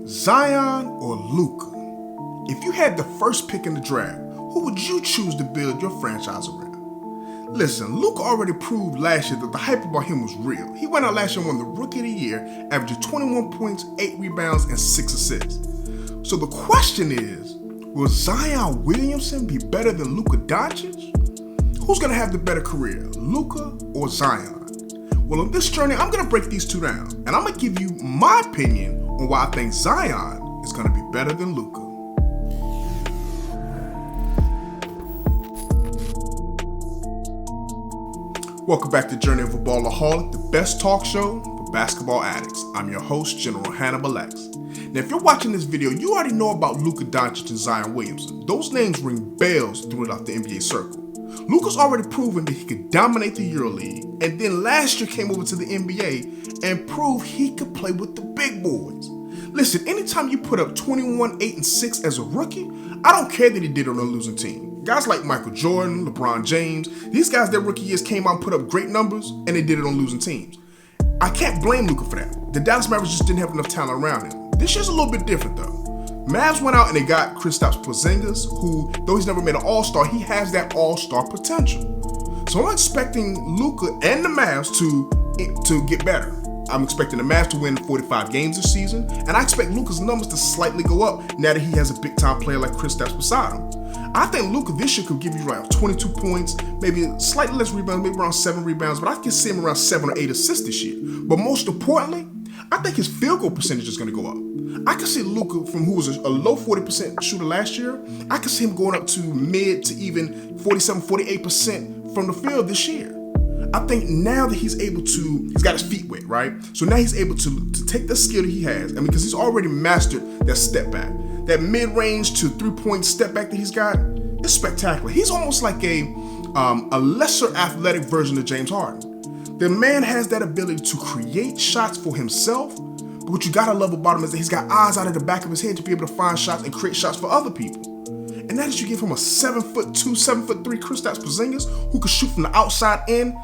Zion or Luka? If you had the first pick in the draft, who would you choose to build your franchise around? Listen, Luka already proved last year that the hype about him was real. He went out last year and won the Rookie of the Year, averaging 21 points, 8 rebounds, and 6 assists. So the question is, will Zion Williamson be better than Doncic? Who's going to have the better career, Luka or Zion? Well, on this journey, I'm going to break these two down, and I'm going to give you my opinion on why I think Zion is going to be better than Luka. Welcome back to Journey of a Ballaholic, the best talk show for basketball addicts. I'm your host, General Hannibal X. Now, if you're watching this video, you already know about Luka Doncic and Zion Williamson. Those names ring bells throughout the NBA circle. Luka's already proven that he could dominate the EuroLeague, and then last year came over to the NBA and proved he could play with the big boys. Listen, anytime you put up 21, 8, and 6 as a rookie, I don't care that he did it on a losing team. Guys like Michael Jordan, LeBron James, these guys their rookie years came out and put up great numbers, and they did it on losing teams. I can't blame Luka for that. The Dallas Mavericks just didn't have enough talent around him. This year's a little bit different though. Mavs went out and they got Kristaps Porzingis, who, though he's never made an all-star, he has that all-star potential. So I'm expecting Luka and the Mavs to get better. I'm expecting the Mavs to win 45 games this season, and I expect Luka's numbers to slightly go up now that he has a big-time player like Kristaps beside him. I think Luka this year could give you around 22 points, maybe slightly less rebounds, maybe around 7 rebounds, but I can see him around 7 or 8 assists this year. But most importantly, I think his field goal percentage is going to go up. I can see Luka, from who was a low 40% shooter last year, I can see him going up to mid to even 47, 48% from the field this year. I think now that he's got his feet wet, right? So now he's able to take the skill that he has, because he's already mastered that step back. That mid-range to three-point step back that he's got is spectacular. He's almost like a lesser athletic version of James Harden. The man has that ability to create shots for himself, but what you gotta love about him is that he's got eyes out of the back of his head to be able to find shots and create shots for other people. And that is you give him a 7'2", 7'3" Kristaps Porzingis who can shoot from the outside in.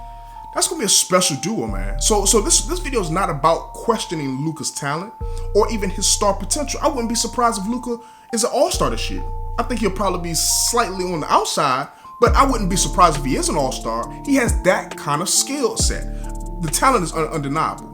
That's gonna be a special duo, man. So this video is not about questioning Luka's talent or even his star potential. I wouldn't be surprised if Luka is an all-star this year. I think he'll probably be slightly on the outside, but I wouldn't be surprised if he is an all-star. He has that kind of skill set. The talent is undeniable.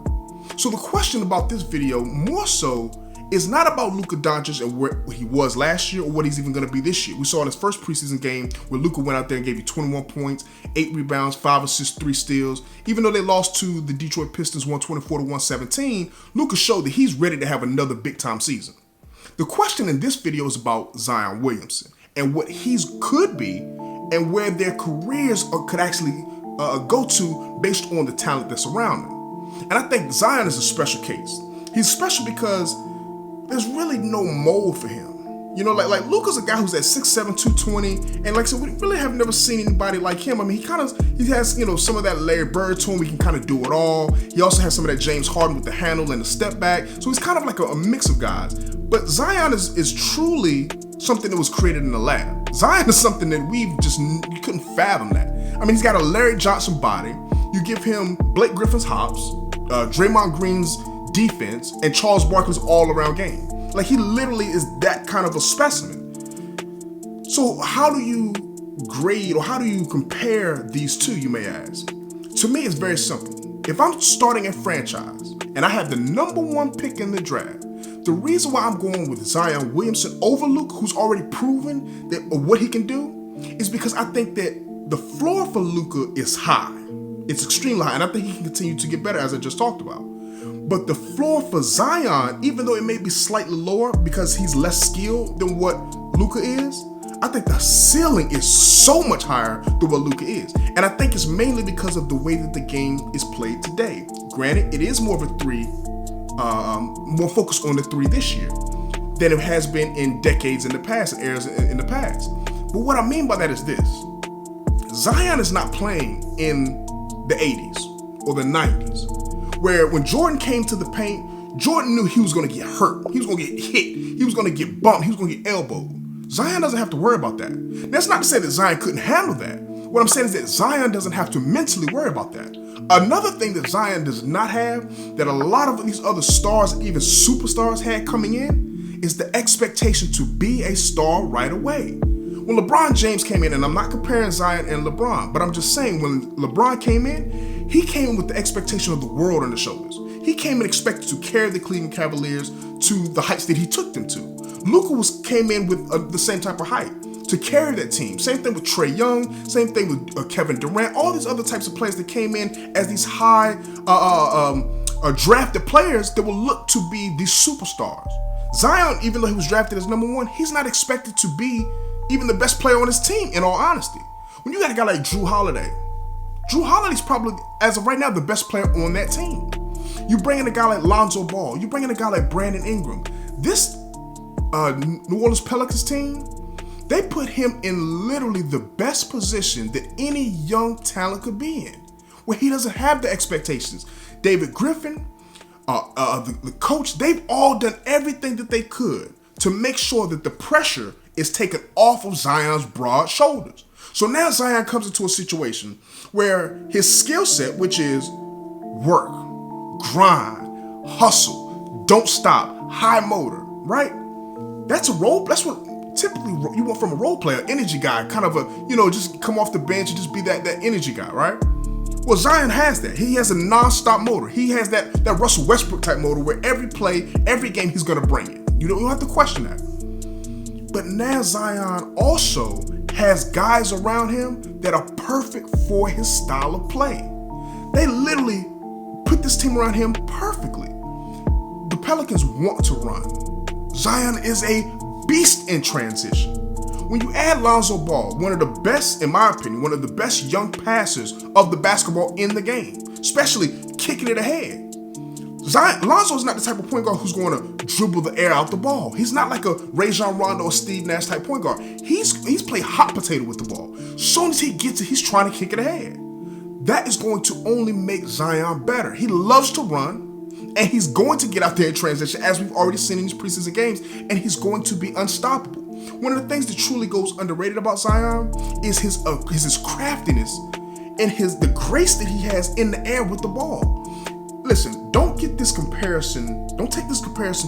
So the question about this video more so is not about Luka Doncic and where he was last year or what he's even going to be this year. We saw in his first preseason game where Luka went out there and gave you 21 points, 8 rebounds, 5 assists, 3 steals. Even though they lost to the Detroit Pistons 124-117, Luka showed that he's ready to have another big-time season. The question in this video is about Zion Williamson and what he could be and where their careers could actually go to based on the talent that's around them. And I think Zion is a special case. He's special because there's really no mold for him. You know, like Luka's a guy who's at 6'7", 220, and like I said, we really have never seen anybody like him. He has, some of that Larry Bird to him. He can kind of do it all. He also has some of that James Harden with the handle and the step back. So he's kind of like a mix of guys. But Zion is truly something that was created in the lab. Zion is something that you couldn't fathom that. He's got a Larry Johnson body. You give him Blake Griffin's hops, Draymond Green's defense, and Charles Barkley's all-around game. Like, he literally is that kind of a specimen. So how do you grade or how do you compare these two, you may ask? To me, it's very simple. If I'm starting a franchise and I have the number 1 pick in the draft, the reason why I'm going with Zion Williamson over Luka, who's already proven what he can do, is because I think that the floor for Luka is high. It's extremely high, and I think he can continue to get better, as I just talked about. But the floor for Zion, even though it may be slightly lower because he's less skilled than what Luka is, I think the ceiling is so much higher than what Luka is. And I think it's mainly because of the way that the game is played today. Granted, it is more of a 3, more focused on the 3 this year than it has been in decades in the past, eras in the past. But what I mean by that is this. Zion is not playing in the 80s or the 90s, where when Jordan came to the paint, Jordan knew he was going to get hurt. He was going to get hit. He was going to get bumped. He was going to get elbowed. Zion doesn't have to worry about that. That's not to say that Zion couldn't handle that, What I'm saying is that Zion doesn't have to mentally worry about that. Another thing that Zion does not have, that a lot of these other stars, even superstars, had coming in, is the expectation to be a star right away. When LeBron James came in, and I'm not comparing Zion and LeBron, but I'm just saying when LeBron came in, he came in with the expectation of the world on his shoulders. He came in expected to carry the Cleveland Cavaliers to the heights that he took them to. Luka came in with the same type of height to carry that team. Same thing with Trae Young, same thing with Kevin Durant, all these other types of players that came in as these high drafted players that will look to be these superstars. Zion, even though he was drafted as number 1, he's not expected to be even the best player on his team, in all honesty. When you got a guy like Drew Holiday's probably, as of right now, the best player on that team. You bring in a guy like Lonzo Ball, you bring in a guy like Brandon Ingram. This New Orleans Pelicans team, they put him in literally the best position that any young talent could be in, where he doesn't have the expectations. David Griffin, the coach, they've all done everything that they could to make sure that the pressure is taken off of Zion's broad shoulders. So now Zion comes into a situation where his skill set, which is work, grind, hustle, don't stop, high motor, right? That's what typically you want from a role player, energy guy, kind of a, just come off the bench and just be that energy guy, right? Well, Zion has that. He has a non-stop motor. He has that Russell Westbrook type motor where every play, every game he's going to bring it. You don't have to question that. But now Zion also has guys around him that are perfect for his style of play. They literally put this team around him perfectly. The Pelicans want to run. Zion is a beast in transition. When you add Lonzo Ball, one of the best, in my opinion, one of the best young passers of the basketball in the game, especially kicking it ahead. Lonzo is not the type of point guard who's going to dribble the air out the ball. He's not like a Rajon Rondo or Steve Nash type point guard. He's played hot potato with the ball. As soon as he gets it, he's trying to kick it ahead. That is going to only make Zion better. He loves to run, and he's going to get out there in transition, as we've already seen in these preseason games, and he's going to be unstoppable. One of the things that truly goes underrated about Zion is his craftiness and the grace that he has in the air with the ball. Listen, don't take this comparison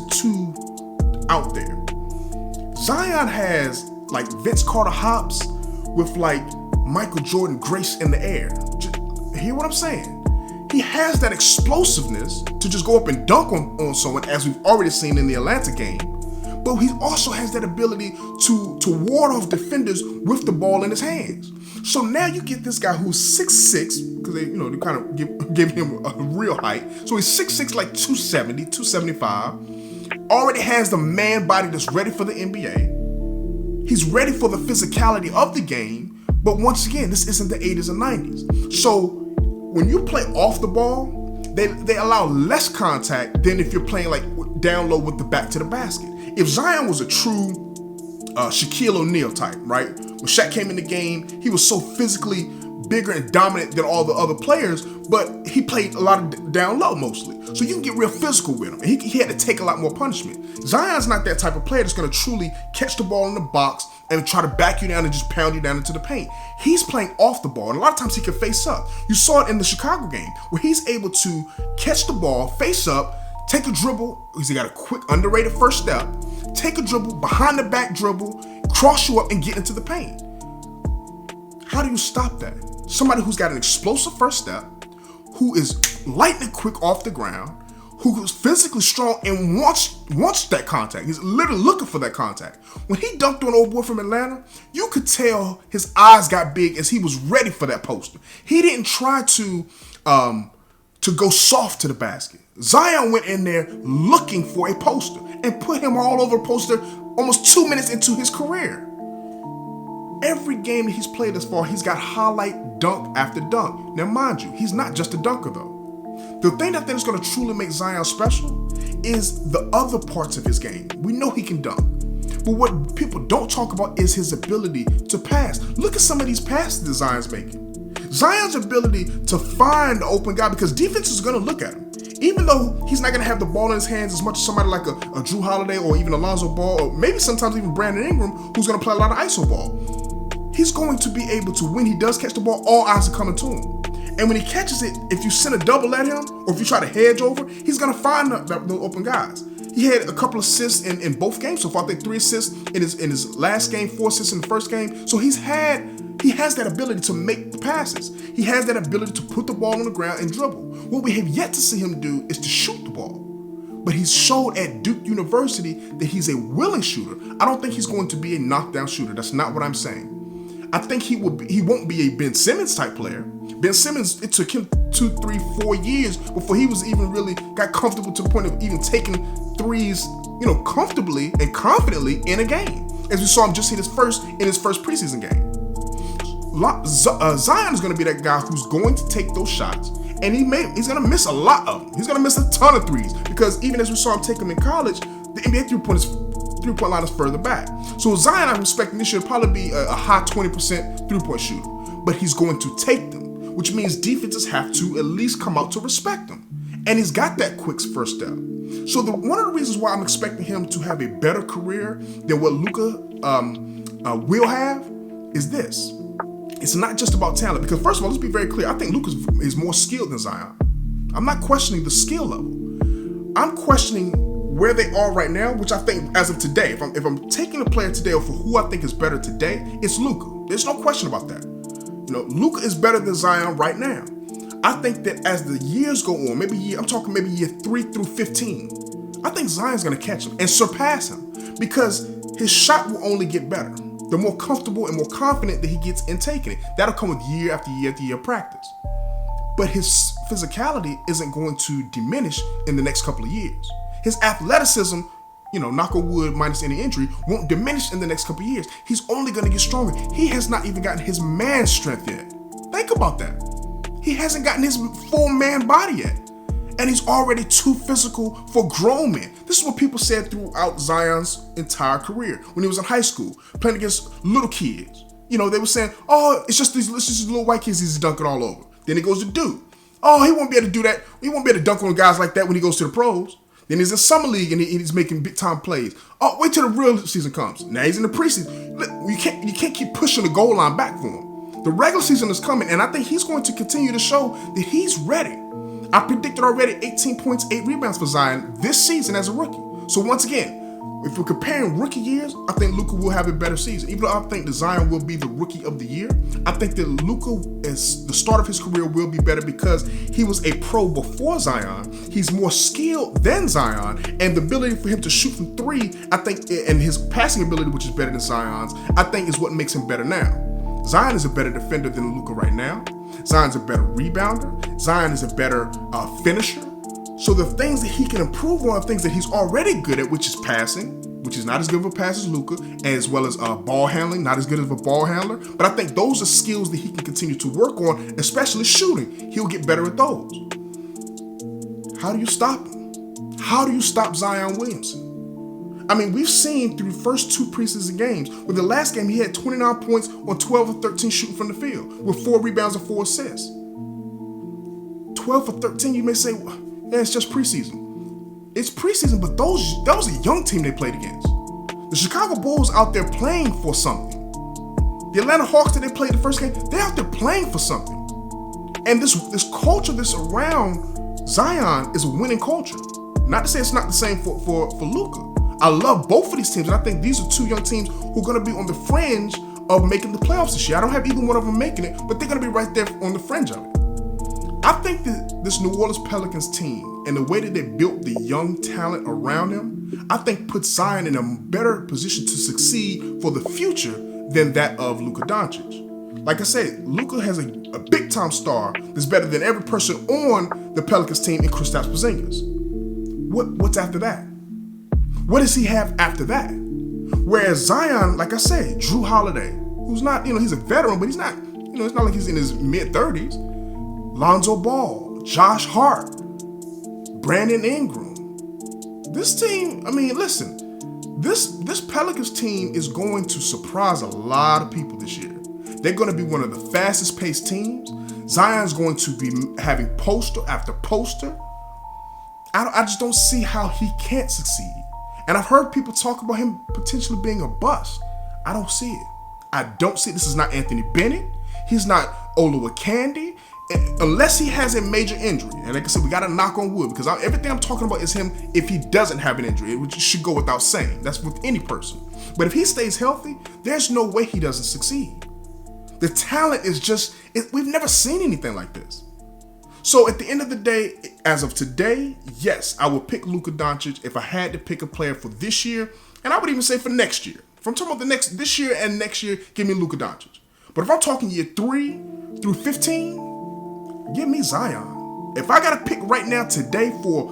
too out there. Zion has like Vince Carter hops with like Michael Jordan grace in the air. Hear what I'm saying? He has that explosiveness to just go up and dunk on someone, as we've already seen in the Atlanta game. But he also has that ability to ward off defenders with the ball in his hands. So now you get this guy who's 6'6", because they kind of give him a real height. So he's 6'6", like 270, 275. Already has the man body that's ready for the NBA. He's ready for the physicality of the game. But once again, this isn't the 80s and 90s. So when you play off the ball, they allow less contact than if you're playing like down low with the back to the basket. If Zion was a true Shaquille O'Neal type, right? When Shaq came in the game, he was so physically bigger and dominant than all the other players, but he played a lot of down low mostly. So you can get real physical with him. And he had to take a lot more punishment. Zion's not that type of player that's going to truly catch the ball in the box and try to back you down and just pound you down into the paint. He's playing off the ball, and a lot of times he can face up. You saw it in the Chicago game, where he's able to catch the ball, face up, take a dribble, because he got a quick, underrated first step, take a dribble, behind the back dribble, cross you up and get into the paint. How do you stop that? Somebody who's got an explosive first step, who is lightning quick off the ground, who is physically strong and wants that contact. He's literally looking for that contact. When he dunked on old boy from Atlanta, you could tell his eyes got big as he was ready for that poster. He didn't try to go soft to the basket. Zion went in there looking for a poster and put him all over a poster almost 2 minutes into his career. Every game that he's played thus far, he's got highlight dunk after dunk. Now, mind you, he's not just a dunker, though. The thing that is going to truly make Zion special is the other parts of his game. We know he can dunk. But what people don't talk about is his ability to pass. Look at some of these passes that Zion's making. Zion's ability to find the open guy, because defense is going to look at him. Even though he's not going to have the ball in his hands as much as somebody like a Drew Holiday or even a Lonzo Ball, or maybe sometimes even Brandon Ingram, who's going to play a lot of ISO ball. he's going to be able to, when he does catch the ball, all eyes are coming to him. And when he catches it, if you send a double at him, or if you try to hedge over, he's going to find the open guys. He had a couple assists in both games so far. I think 3 assists in his last game, 4 assists in the first game. So he has that ability to make the passes. He has that ability to put the ball on the ground and dribble. What we have yet to see him do is to shoot the ball. But he's showed at Duke University that he's a willing shooter. I don't think he's going to be a knockdown shooter. That's not what I'm saying. I think he won't be a Ben Simmons type player. Ben Simmons, it took him 2, 3, 4 years before he was even really got comfortable to the point of even taking threes, comfortably and confidently in a game. As we saw him just hit his first preseason game. Zion is going to be that guy who's going to take those shots, and he's going to miss a lot of them. He's going to miss a ton of threes because even as we saw him take them in college, the NBA three-point line is further back. So Zion, I'm expecting this year to probably be a high 20% three-point shooter, but he's going to take them, which means defenses have to at least come out to respect him. And he's got that quick first step. So one of the reasons why I'm expecting him to have a better career than what Luka will have is this. It's not just about talent, because first of all, let's be very clear. I think Luka is more skilled than Zion. I'm not questioning the skill level. I'm questioning where they are right now, which I think as of today, if I'm taking a player today or for who I think is better today, it's Luka. There's no question about that. Luka is better than Zion right now. I think that as the years go on, I'm talking year 3 through 15, I think Zion's going to catch him and surpass him because his shot will only get better. The more comfortable and more confident that he gets in taking it. That'll come with year after year after year of practice. But his physicality isn't going to diminish in the next couple of years. His athleticism, knock on wood, minus any injury, won't diminish in the next couple of years. He's only going to get stronger. He has not even gotten his man strength yet. Think about that. He hasn't gotten his full man body yet. And he's already too physical for grown men. This is what people said throughout Zion's entire career. When he was in high school, playing against little kids. They were saying, oh, it's just these little white kids he's dunking all over. Then he goes to Duke. Oh, he won't be able to do that. He won't be able to dunk on guys like that when he goes to the pros. Then he's in summer league and he's making big time plays. Oh, wait till the real season comes. Now he's in the preseason. You can't keep pushing the goal line back for him. The regular season is coming, and I think he's going to continue to show that he's ready. I predicted already 18 points, 8 rebounds for Zion this season as a rookie. So once again, if we're comparing rookie years, I think Luka will have a better season. Even though I think that Zion will be the rookie of the year, I think that Luka, as the start of his career, will be better because he was a pro before Zion. He's more skilled than Zion, and the ability for him to shoot from 3, I think, and his passing ability, which is better than Zion's, I think is what makes him better now. Zion is a better defender than Luka right now. Zion's a better rebounder. Zion is a better finisher. So the things that he can improve on are things that he's already good at, which is passing, which is not as good of a pass as Luka, as well as ball handling, not as good of a ball handler. But I think those are skills that he can continue to work on, especially shooting. He'll get better at those. How do you stop him? How do you stop Zion Williamson? I mean, we've seen through the first 2 preseason games, with the last game he had 29 points on 12 of 13 shooting from the field, with 4 rebounds and 4 assists. 12 for 13, you may say, yeah, it's just preseason. It's preseason, but that was a young team they played against. The Chicago Bulls out there playing for something. The Atlanta Hawks that they played the first game, they're out there playing for something. And this culture that's around Zion is a winning culture. Not to say it's not the same for Luka. I love both of these teams, and I think these are 2 young teams who are going to be on the fringe of making the playoffs this year. I don't have either one of them making it, but they're going to be right there on the fringe of it. I think that this New Orleans Pelicans team and the way that they built the young talent around him, I think puts Zion in a better position to succeed for the future than that of Luka Dončić. Like I said, Luka has a big-time star that's better than every person on the Pelicans team in Kristaps Porzingis. What's after that? What does he have after that? Whereas Zion, like I said, Drew Holiday, who's not, he's a veteran, but he's not, it's not like he's in his mid-30s. Lonzo Ball, Josh Hart, Brandon Ingram. This team, listen, this Pelicans team is going to surprise a lot of people this year. They're going to be one of the fastest paced teams. Zion's going to be having poster after poster. I just don't see how he can't succeed. And I've heard people talk about him potentially being a bust. I don't see it. I don't see, this is not Anthony Bennett. He's not Oluwaseyi. Unless he has a major injury. And like I said, we got to knock on wood, because everything I'm talking about is him if he doesn't have an injury, which should go without saying. That's with any person. But if he stays healthy, there's no way he doesn't succeed. The talent is just, we've never seen anything like this. So at the end of the day, as of today, yes, I would pick Luka Dončić if I had to pick a player for this year. And I would even say for next year. If I'm talking about this year and next year, give me Luka Dončić. But if I'm talking year 3 through 15, give me Zion. If I gotta pick right now today for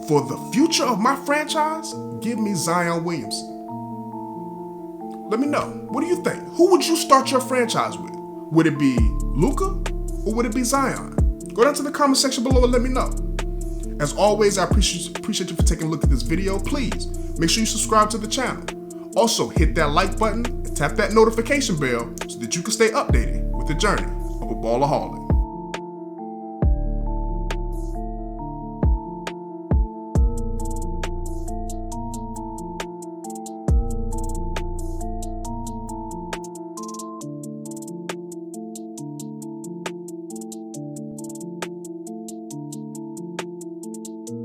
the future of my franchise, give me Zion Williamson. Let me know. What do you think? Who would you start your franchise with? Would it be Luka or would it be Zion? Go down to the comment section below and let me know. As always, I appreciate you for taking a look at this video. Please make sure you subscribe to the channel. Also, hit that like button and tap that notification bell so that you can stay updated with the journey of a Ballaholic.